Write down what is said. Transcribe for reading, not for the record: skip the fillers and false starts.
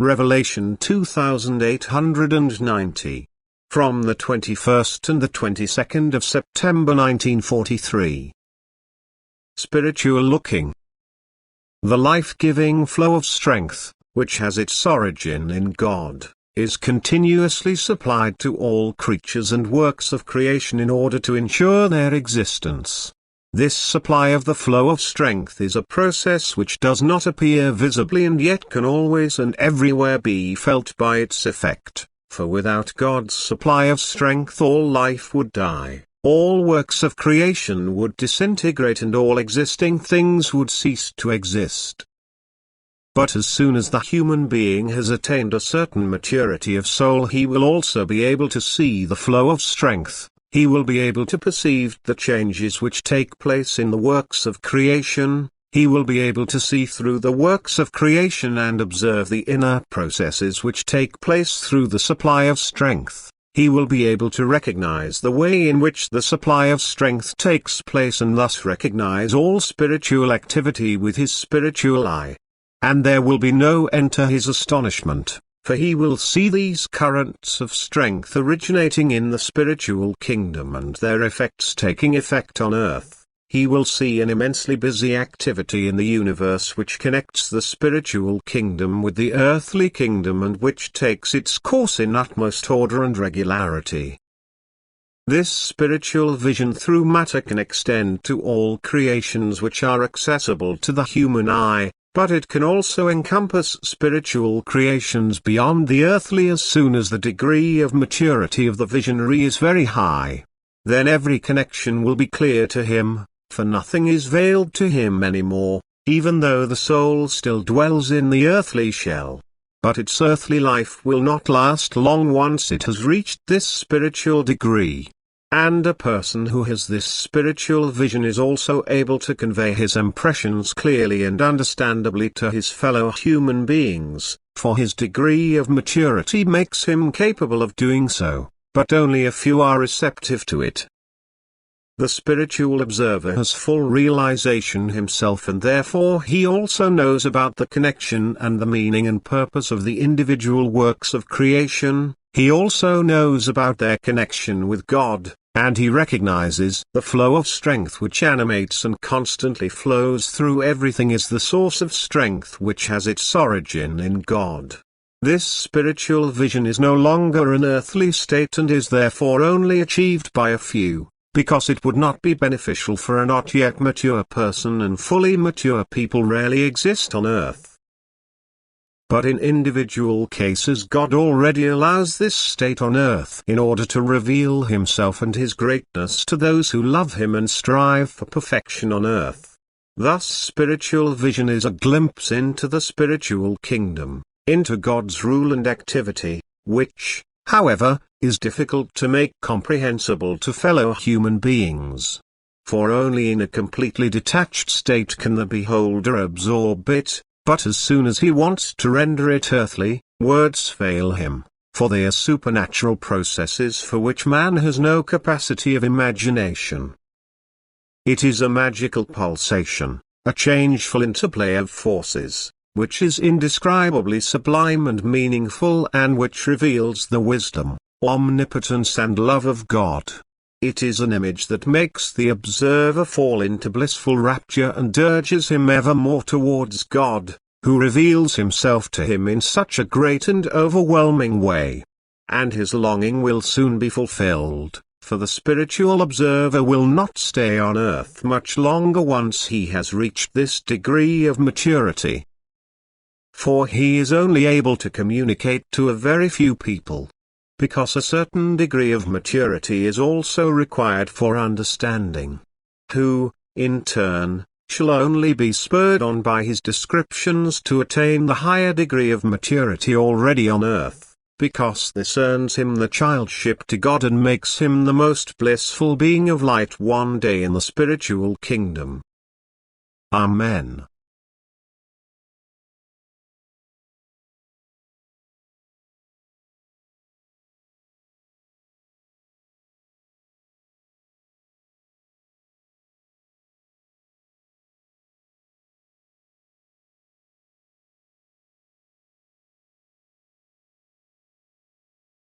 Revelation 2890. From the 21st and the 22nd of September 1943. Spiritual looking. The life-giving flow of strength, which has its origin in God, is continuously supplied to all creatures and works of creation in order to ensure their existence. This supply of the flow of strength is a process which does not appear visibly and yet can always and everywhere be felt by its effect, for without God's supply of strength all life would die, all works of creation would disintegrate and all existing things would cease to exist. But as soon as the human being has attained a certain maturity of soul, he will also be able to see the flow of strength. He will be able to perceive the changes which take place in the works of creation, he will be able to see through the works of creation and observe the inner processes which take place through the supply of strength. He will be able to recognize the way in which the supply of strength takes place and thus recognize all spiritual activity with his spiritual eye. And there will be no end to his astonishment, for he will see these currents of strength originating in the spiritual kingdom and their effects taking effect on earth. He will see an immensely busy activity in the universe which connects the spiritual kingdom with the earthly kingdom and which takes its course in utmost order and regularity. This spiritual vision through matter can extend to all creations which are accessible to the human eye, but it can also encompass spiritual creations beyond the earthly as soon as the degree of maturity of the visionary is very high. Then every connection will be clear to him, for nothing is veiled to him anymore, even though the soul still dwells in the earthly shell. But its earthly life will not last long once it has reached this spiritual degree. And a person who has this spiritual vision is also able to convey his impressions clearly and understandably to his fellow human beings, for his degree of maturity makes him capable of doing so, but only a few are receptive to it. The spiritual observer has full realization himself and therefore he also knows about the connection and the meaning and purpose of the individual works of creation, he also knows about their connection with God. And he recognizes the flow of strength which animates and constantly flows through everything is the source of strength which has its origin in God. This spiritual vision is no longer an earthly state and is therefore only achieved by a few, because it would not be beneficial for a not yet mature person, and fully mature people rarely exist on earth. But in individual cases God already allows this state on earth in order to reveal himself and his greatness to those who love him and strive for perfection on earth. Thus spiritual vision is a glimpse into the spiritual kingdom, into God's rule and activity, which, however, is difficult to make comprehensible to fellow human beings. For only in a completely detached state can the beholder absorb it. But as soon as he wants to render it earthly, words fail him, for they are supernatural processes for which man has no capacity of imagination. It is a magical pulsation, a changeful interplay of forces, which is indescribably sublime and meaningful and which reveals the wisdom, omnipotence and love of God. It is an image that makes the observer fall into blissful rapture and urges him ever more towards God, who reveals himself to him in such a great and overwhelming way. And his longing will soon be fulfilled, for the spiritual observer will not stay on earth much longer once he has reached this degree of maturity. For he is only able to communicate to a very few people, because a certain degree of maturity is also required for understanding, who, in turn, shall only be spurred on by his descriptions to attain the higher degree of maturity already on earth, because this earns him the childship to God and makes him the most blissful being of light one day in the spiritual kingdom. Amen.